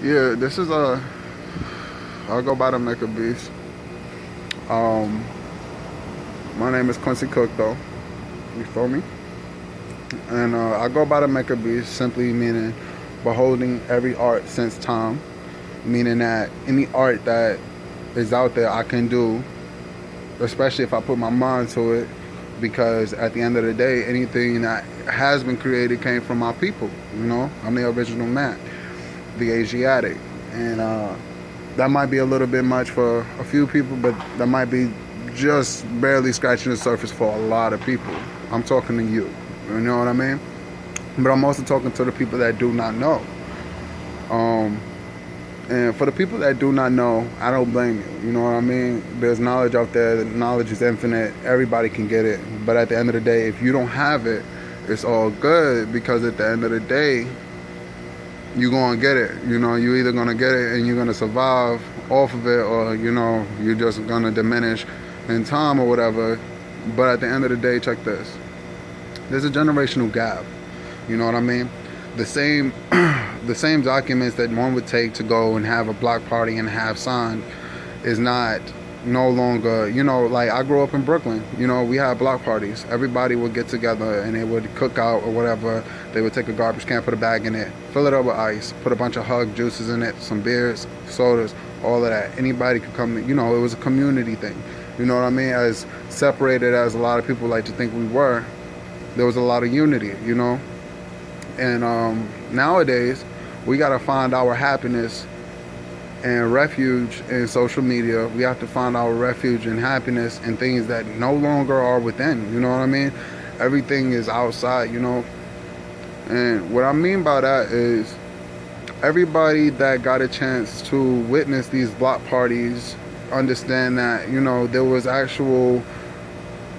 Yeah, this is I'll go by the Mecca Beast. Um, my name is Quincy Cook, though. You feel me? And I go by the Mecca Beast, simply meaning beholding every art since time, meaning that any art that is out there I can do, especially if I put my mind to it, because at the end of the day, anything that has been created came from my people. I'm the original man, the Asiatic, and that might be a little bit much for a few people, but that might be just barely scratching the surface for a lot of people. I'm talking to you. You know what I mean? But I'm also talking to the people that do not know. And for the people that do not know, I don't blame you. You know what I mean? There's knowledge out there. The knowledge is infinite. Everybody can get it. But at the end of the day, if you don't have it, it's all good, because at the end of the day, you're going to get it. You're either going to get it and you're going to survive off of it, or, you're just going to diminish in time or whatever. But at the end of the day, check this. There's a generational gap. You know what I mean? The same the same documents that one would take to go and have a block party and have signed is no longer, like I grew up in Brooklyn. We had block parties. Everybody would get together and they would cook out or whatever. They would take a garbage can, put a bag in it, fill it up with ice, put a bunch of hug juices in it, some beers, sodas, all of that. Anybody could come, it was a community thing. You know what I mean? As separated as a lot of people like to think we were, there was a lot of unity, And nowadays, we got to find our happiness and refuge in social media. We have to find our refuge and happiness in things that no longer are within. You know what I mean? Everything is outside, And what I mean by that is everybody that got a chance to witness these block parties understand that, there was actual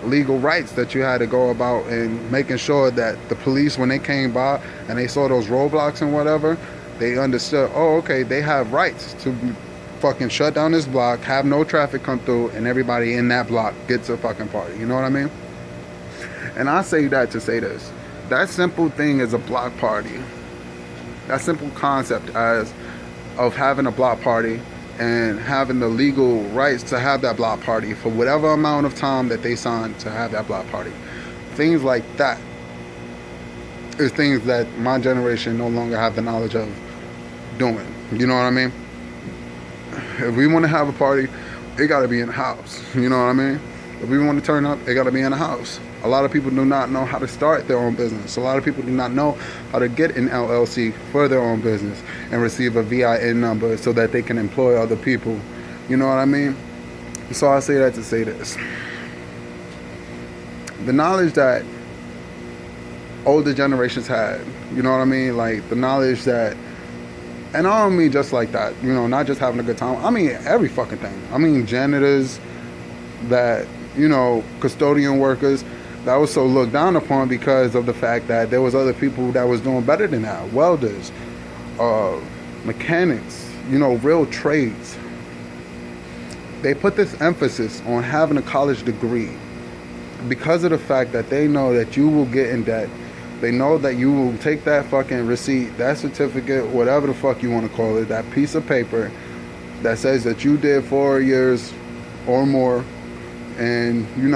legal rights that you had to go about, and making sure that the police, when they came by and they saw those roadblocks and whatever, they understood, oh, okay, they have rights to fucking shut down this block, have no traffic come through, and everybody in that block gets a fucking party. You know what I mean? And I say that to say this. That simple thing is a block party. That simple concept of having a block party and having the legal rights to have that block party for whatever amount of time that they signed to have that block party. Things like that is things that my generation no longer have the knowledge of doing. You know what I mean? If we want to have a party, it got to be in the house. You know what I mean? If we want to turn up, it got to be in the house. A lot of people do not know how to start their own business. A lot of people do not know how to get an LLC for their own business and receive a VIN number so that they can employ other people. You know what I mean? So I say that to say this. The knowledge that older generations had, you know what I mean? Like the knowledge that, and I don't mean just like that, not just having a good time. I mean every fucking thing. I mean janitors, that, custodian workers, that was so looked down upon because of the fact that there was other people that was doing better than that. Welders, mechanics, real trades. They put this emphasis on having a college degree because of the fact that they know that you will get in debt. They know that you will take that fucking receipt, that certificate, whatever the fuck you want to call it, that piece of paper that says that you did 4 years or more, and you're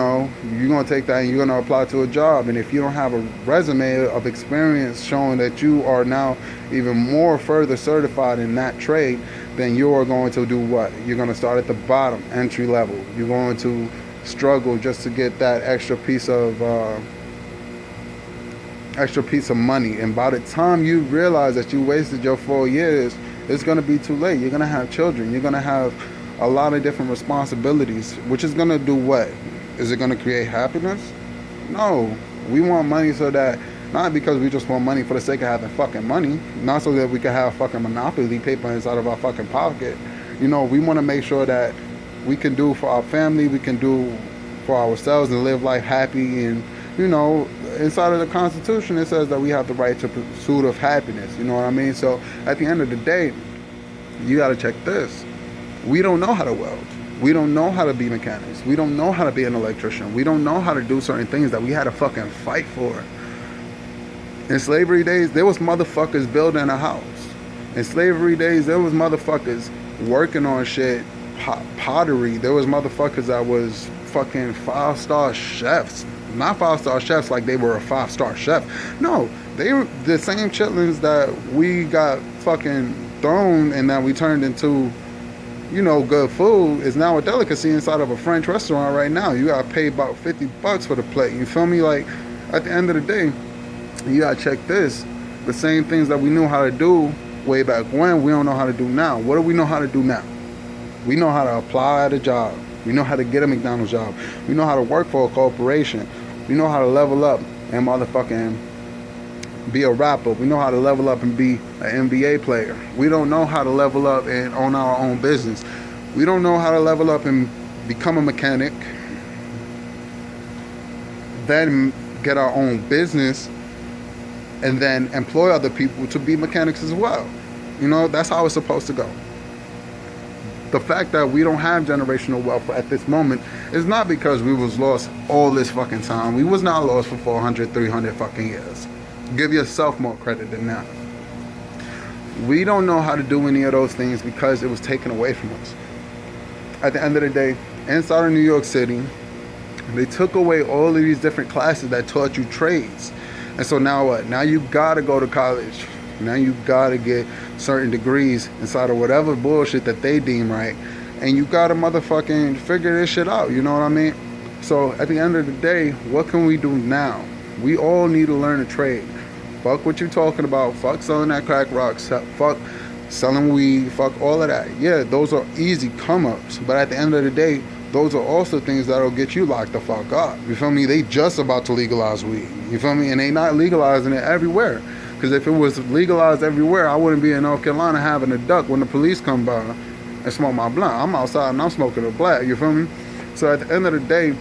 going to take that and you're going to apply to a job. And if you don't have a resume of experience showing that you are now even more further certified in that trade, then you are going to do what? You're going to start at the bottom, entry level. You're going to struggle just to get that extra piece of money. And by the time you realize that you wasted your 4 years, it's going to be too late. You're going to have children. You're going to have a lot of different responsibilities, which is going to do what? Is it going to create happiness? No. We want money so that, not because we just want money for the sake of having fucking money, not so that we can have fucking monopoly paper inside of our fucking pocket. We want to make sure that we can do for our family, we can do for ourselves and live life happy. And, inside of the Constitution, it says that we have the right to pursuit of happiness. You know what I mean? So at the end of the day, you got to check this. We don't know how to weld. We don't know how to be mechanics. We don't know how to be an electrician. We don't know how to do certain things that we had to fucking fight for. In slavery days, there was motherfuckers building a house. In slavery days, there was motherfuckers working on shit, pottery. There was motherfuckers that was fucking 5-star chefs. Not 5-star chefs like they were a 5-star chef. No, they were the same chitlins that we got fucking thrown and that we turned into, you know, good food is now a delicacy inside of a French restaurant right now. You gotta pay about $50 for the plate. You feel me? Like, at the end of the day, you gotta check this. The same things that we knew how to do way back when, we don't know how to do now. What do we know how to do now? We know how to apply at a job. We know how to get a McDonald's job. We know how to work for a corporation. We know how to level up and motherfucking be a rapper. We know how to level up and be an NBA player. We don't know how to level up and own our own business. We don't know how to level up and become a mechanic, then get our own business, and then employ other people to be mechanics as well. You know, that's how it's supposed to go. The fact that we don't have generational wealth at this moment is not because we was lost all this fucking time. We was not lost for 400, 300 fucking years. Give yourself more credit than that. We don't know how to do any of those things because it was taken away from us. At the end of the day, inside of New York City, they took away all of these different classes that taught you trades. And so now what? Now you gotta go to college. Now you gotta get certain degrees inside of whatever bullshit that they deem right. And you gotta motherfucking figure this shit out, you know what I mean? So at the end of the day, what can we do now? We all need to learn a trade. Fuck what you talking about. Fuck selling that crack rock. Fuck selling weed. Fuck all of that. Yeah, those are easy come-ups. But at the end of the day, those are also things that'll get you locked the fuck up. You feel me? They just about to legalize weed. You feel me? And they not legalizing it everywhere. Because if it was legalized everywhere, I wouldn't be in North Carolina having a duck when the police come by and smoke my blunt. I'm outside and I'm smoking a black. You feel me? So at the end of the day,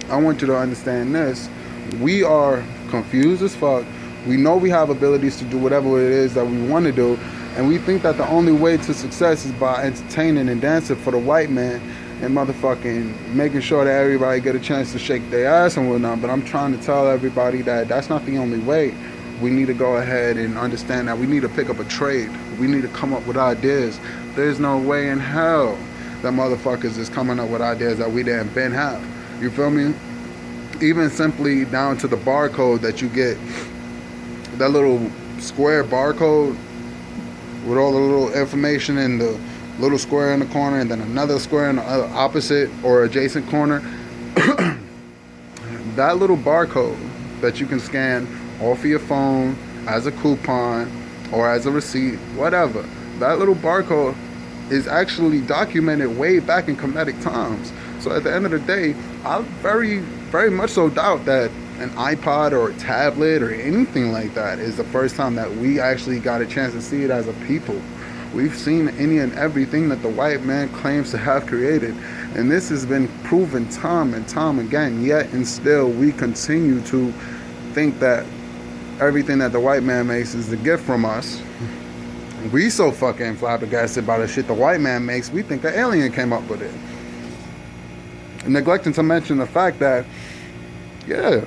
I want you to understand this. We are confused as fuck. We know we have abilities to do whatever it is that we want to do. And we think that the only way to success is by entertaining and dancing for the white man and motherfucking making sure that everybody get a chance to shake their ass and whatnot. But I'm trying to tell everybody that that's not the only way. We need to go ahead and understand that we need to pick up a trade. We need to come up with ideas. There's no way in hell that motherfuckers is coming up with ideas that we didn't been have. You feel me? Even simply down to the barcode that you get, that little square barcode with all the little information in the little square in the corner and then another square in the opposite or adjacent corner. That little barcode that you can scan off of your phone as a coupon or as a receipt, whatever. That little barcode is actually documented way back in Kemetic times. So at the end of the day, I very, very much so doubt that an iPod or a tablet or anything like that is the first time that we actually got a chance to see it as a people. We've seen any and everything that the white man claims to have created. And this has been proven time and time again, yet and still we continue to think that everything that the white man makes is a gift from us. We so fucking flabbergasted by the shit the white man makes, we think an alien came up with it. Neglecting to mention the fact that, yeah,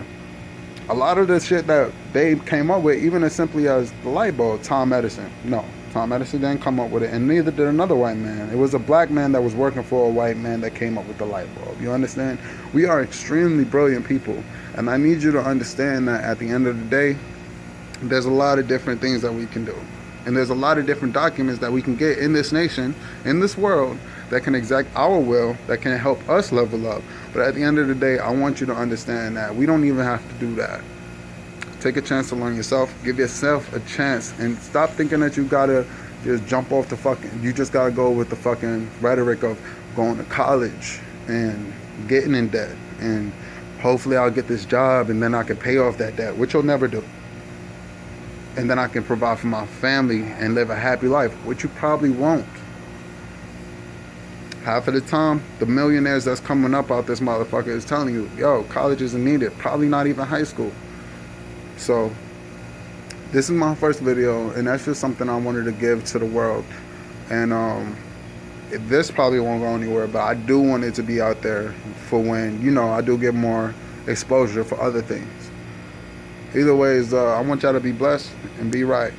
a lot of the shit that they came up with, even as simply as the light bulb, Tom Edison. No, Tom Edison didn't come up with it, and neither did another white man. It was a black man that was working for a white man that came up with the light bulb. You understand? We are extremely brilliant people, and I need you to understand that at the end of the day, there's a lot of different things that we can do. And there's a lot of different documents that we can get in this nation, in this world, that can exact our will, that can help us level up. But at the end of the day, I want you to understand that we don't even have to do that. Take a chance to learn yourself. Give yourself a chance. And stop thinking that you gotta just jump off the fucking, you just gotta go with the fucking rhetoric of going to college and getting in debt. And hopefully I'll get this job and then I can pay off that debt, which you'll never do. And then I can provide for my family and live a happy life, which you probably won't. Half of the time, the millionaires that's coming up out this motherfucker is telling you, yo, college isn't needed. Probably not even high school. So, this is my first video, and that's just something I wanted to give to the world. And this probably won't go anywhere, but I do want it to be out there for when, you know, I do get more exposure for other things. Either ways, I want y'all to be blessed and be right.